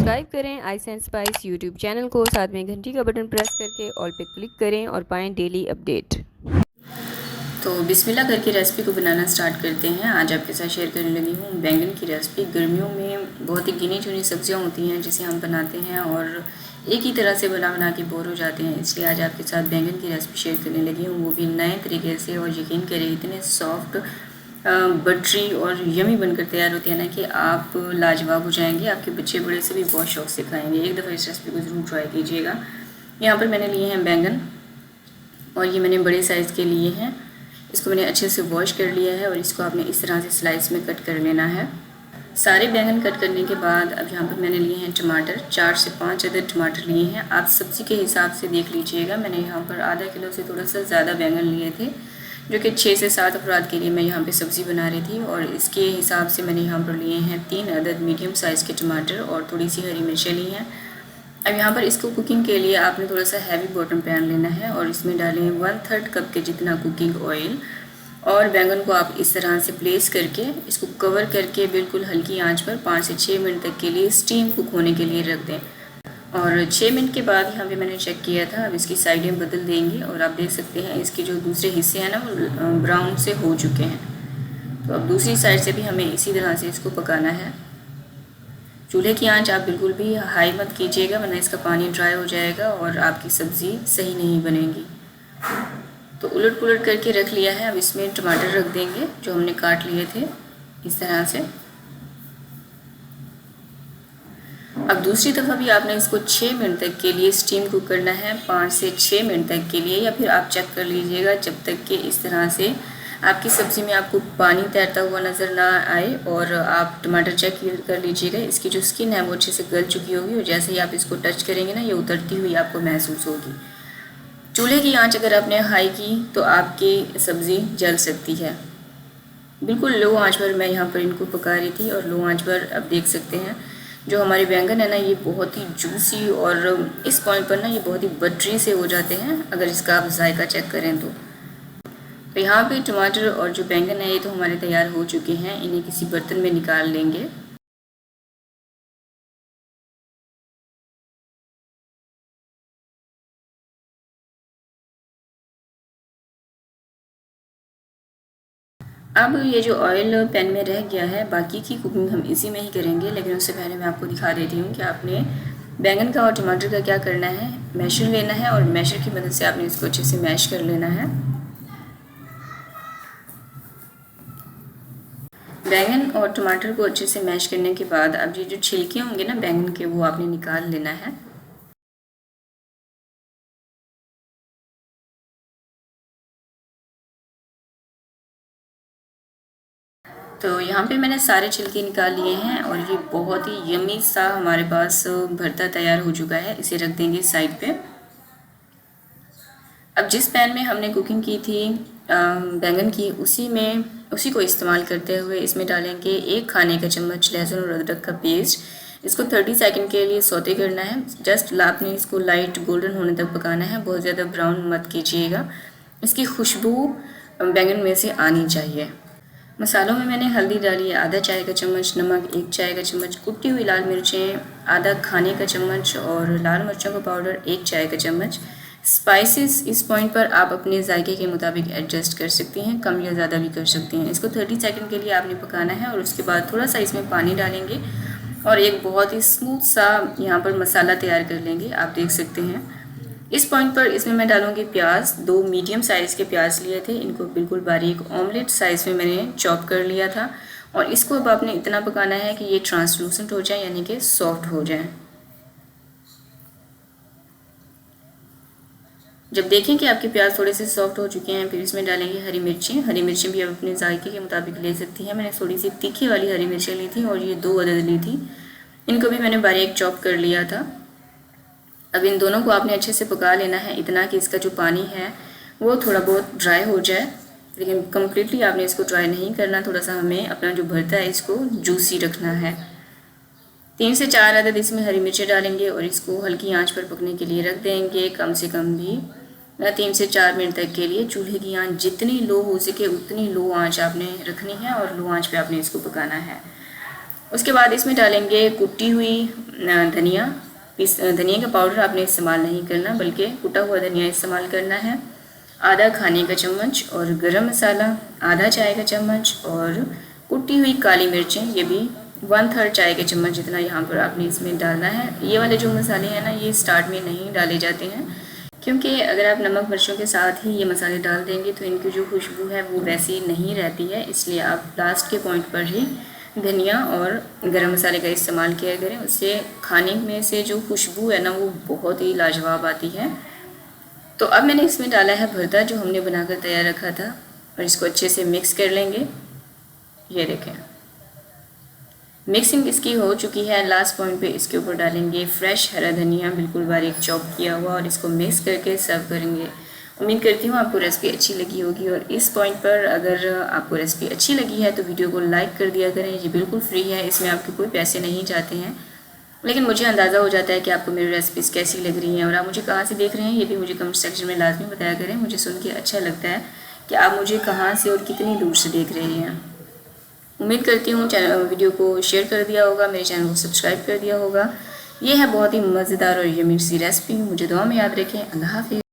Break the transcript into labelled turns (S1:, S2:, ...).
S1: Subscribe करें ice and spice YouTube channel को, साथ में घंटी का बटन प्रेस करके ऑल पे क्लिक करें और पाएं डेली अपडेट।
S2: तो बिस्मिल्लाह करके रेसिपी को बनाना स्टार्ट करते हैं। आज आपके साथ शेयर करने लगी हूँ बैंगन की रेसिपी। गर्मियों में बहुत ही गिनी चुनी सब्जियाँ होती हैं जिसे हम बनाते हैं और एक ही तरह से बना के बोर हो जाते हैं, इसलिए आज आपके साथ बैंगन की रेसिपी शेयर करने लगी हूँ, वो भी नए तरीके से। और यकीन करें इतने सॉफ्ट, बटरी और यमी बनकर तैयार होती है ना कि आप लाजवाब हो जाएंगे। आपके बच्चे बड़े से भी बहुत शौक से खाएंगे। एक दफ़ा इस रेसिपी को ज़रूर ट्राई कीजिएगा। यहाँ पर मैंने लिए हैं बैंगन और ये मैंने बड़े साइज़ के लिए हैं। इसको मैंने अच्छे से वॉश कर लिया है और इसको आपने इस तरह से स्लाइस में कट कर लेना है। सारे बैंगन कट करने के बाद अब यहाँ पर मैंने लिए हैं टमाटर, 4 से 5 अदद टमाटर लिए हैं। आप सब्ज़ी के हिसाब से देख लीजिएगा। मैंने यहाँ पर आधा किलो से थोड़ा सा ज़्यादा बैंगन लिए थे, जो कि 6 से 7 अफराद के लिए मैं यहाँ पे सब्ज़ी बना रही थी। और इसके हिसाब से मैंने यहाँ पर लिए हैं 3 अदद मीडियम साइज़ के टमाटर और थोड़ी सी हरी मिर्चें ली हैं। अब यहाँ पर इसको कुकिंग के लिए आपने थोड़ा सा हैवी बॉटम पैन लेना है और इसमें डालें 1/3 कप के जितना कुकिंग ऑयल। और बैंगन को आप इस तरह से प्लेस करके इसको कवर करके बिल्कुल हल्की आंच पर 5 से 6 मिनट तक के लिए स्टीम कुक होने के लिए रख दें। और 6 मिनट के बाद यहाँ पे मैंने चेक किया था। अब इसकी साइडें बदल देंगे और आप देख सकते हैं इसके जो दूसरे हिस्से हैं ना वो ब्राउन से हो चुके हैं। तो अब दूसरी साइड से भी हमें इसी तरह से इसको पकाना है। चूल्हे की आंच आप बिल्कुल भी हाई मत कीजिएगा, वरना इसका पानी ड्राई हो जाएगा और आपकी सब्ज़ी सही नहीं बनेगी। तो उलट पुलट करके रख लिया है। अब इसमें टमाटर रख देंगे जो हमने काट लिए थे इस तरह से। अब दूसरी तरफ भी आपने इसको 6 मिनट तक के लिए स्टीम कुक करना है, 5 से 6 मिनट तक के लिए, या फिर आप चेक कर लीजिएगा जब तक कि इस तरह से आपकी सब्ज़ी में आपको पानी तैरता हुआ नज़र ना आए। और आप टमाटर चेक कर लीजिएगा, इसकी जो स्किन है वो अच्छे से गल चुकी होगी और जैसे ही आप इसको टच करेंगे ना ये उतरती हुई आपको महसूस होगी। चूल्हे की आंच अगर आपने हाई की तो आपकी सब्ज़ी जल सकती है। बिल्कुल लो आंच पर मैं यहाँ पर इनको पका रही थी और लो आंच पर अब देख सकते हैं जो हमारे बैंगन है ना ये बहुत ही जूसी और इस पॉइंट पर ना ये बहुत ही बटरी से हो जाते हैं अगर इसका आप जायका चेक करें तो। यहाँ पे टमाटर और जो बैंगन है ये तो हमारे तैयार हो चुके हैं। इन्हें किसी बर्तन में निकाल लेंगे। अब ये जो ऑयल पैन में रह गया है, बाकी की कुकिंग हम इसी में ही करेंगे, लेकिन उससे पहले मैं आपको दिखा देती हूँ कि आपने बैंगन का और टमाटर का क्या करना है। मैशर लेना है और मैशर की मदद से आपने इसको अच्छे से मैश कर लेना है। बैंगन और टमाटर को अच्छे से मैश करने के बाद अब ये जो छिलके होंगे ना बैंगन के वो आपने निकाल लेना है। तो यहाँ पे मैंने सारे छिलके निकाल लिए हैं और ये बहुत ही यमी सा हमारे पास भरता तैयार हो चुका है। इसे रख देंगे साइड पे। अब जिस पैन में हमने कुकिंग की थी बैंगन की, उसी को इस्तेमाल करते हुए इसमें डालेंगे 1 खाने का चम्मच लहसुन और अदरक का पेस्ट। इसको 30 सेकंड के लिए सौते करना है। जस्ट आपने इसको लाइट गोल्डन होने तक पकाना है, बहुत ज़्यादा ब्राउन मत कीजिएगा। इसकी खुशबू बैंगन में से आनी चाहिए। मसालों में मैंने हल्दी डाली है आधा चाय का चम्मच, नमक 1 चाय का चम्मच, कुटी हुई लाल मिर्चें आधा खाने का चम्मच और लाल मिर्चों का पाउडर 1 चाय का चम्मच। स्पाइसेस इस पॉइंट पर आप अपने जायके के मुताबिक एडजस्ट कर सकती हैं, कम या ज़्यादा भी कर सकती हैं। इसको 30 सेकंड के लिए आपने पकाना है और उसके बाद थोड़ा सा इसमें पानी डालेंगे और एक बहुत ही स्मूथ सा यहाँ पर मसाला तैयार कर लेंगे। आप देख सकते हैं इस पॉइंट पर इसमें मैं डालूंगी प्याज। 2 मीडियम साइज़ के प्याज लिए थे, इनको बिल्कुल बारीक ऑमलेट साइज़ में मैंने चॉप कर लिया था। और इसको अब आपने इतना पकाना है कि ये ट्रांसलूसेंट हो जाए, यानी कि सॉफ्ट हो जाए। जब देखें कि आपके प्याज थोड़े से सॉफ्ट हो चुके हैं फिर इसमें डालेंगे हरी मिर्चें। हरी मिर्चें भी आप अपने जायके के मुताबिक ले सकती हैं। मैंने थोड़ी सी तीखी वाली हरी मिर्चें ली थी और ये 2 अदद ली थी। इनको भी मैंने बारीक चॉप कर लिया था। अब इन दोनों को आपने अच्छे से पका लेना है, इतना कि इसका जो पानी है वो थोड़ा बहुत ड्राई हो जाए, लेकिन कम्प्लीटली आपने इसको ड्राई नहीं करना। थोड़ा सा हमें अपना जो भरता है इसको जूसी रखना है। 3 से 4 अदद इसमें हरी मिर्चें डालेंगे और इसको हल्की आंच पर पकने के लिए रख देंगे, कम से कम भी 3 से 4 मिनट तक के लिए। चूल्हे की आंच जितनी लो हो सके उतनी लो आंच आपने रखनी है और लो आंच पे आपने इसको पकाना है। उसके बाद इसमें डालेंगे कुटी हुई धनिया। धनिया का पाउडर आपने इस्तेमाल नहीं करना, बल्कि कुटा हुआ धनिया इस्तेमाल करना है। आधा खाने का चम्मच और गरम मसाला आधा चाय का चम्मच, और कुटी हुई काली मिर्चें ये भी 1/3 चाय के चम्मच जितना यहाँ पर आपने इसमें डालना है। ये वाले जो मसाले हैं ना, ये स्टार्ट में नहीं डाले जाते हैं, क्योंकि अगर आप नमक मिर्चों के साथ ही ये मसाले डाल देंगे तो इनकी जो खुशबू है वो वैसी नहीं रहती है। इसलिए आप लास्ट के पॉइंट पर ही धनिया और गरम मसाले का इस्तेमाल किया करें, उससे खाने में से जो खुशबू है ना वो बहुत ही लाजवाब आती है। तो अब मैंने इसमें डाला है भरता जो हमने बनाकर तैयार रखा था, और इसको अच्छे से मिक्स कर लेंगे। ये देखें, मिक्सिंग इसकी हो चुकी है। लास्ट पॉइंट पे इसके ऊपर डालेंगे फ्रेश हरा धनिया बिल्कुल बारीक चॉप किया हुआ, और इसको मिक्स करके सर्व करेंगे। उम्मीद करती हूँ आपको रेसिपी अच्छी लगी होगी, और इस पॉइंट पर अगर आपको रेसिपी अच्छी लगी है तो वीडियो को लाइक कर दिया करें। ये बिल्कुल फ्री है, इसमें आपके कोई पैसे नहीं जाते हैं, लेकिन मुझे अंदाज़ा हो जाता है कि आपको मेरी रेसिपीज़ कैसी लग रही हैं और आप मुझे कहाँ से देख रहे हैं ये भी मुझे कमेंट सेक्शन में लाजमी बताया करें। मुझे सुन के अच्छा लगता है कि आप मुझे कहाँ से और कितनी दूर से देख रहे हैं। उम्मीद करती हूँ वीडियो को शेयर कर दिया होगा, मेरे चैनल को सब्सक्राइब कर दिया होगा। ये है बहुत ही मज़ेदार और यम्मी सी रेसिपी। मुझे दुआ में याद रखें। अल्लाह हाफ़िज़।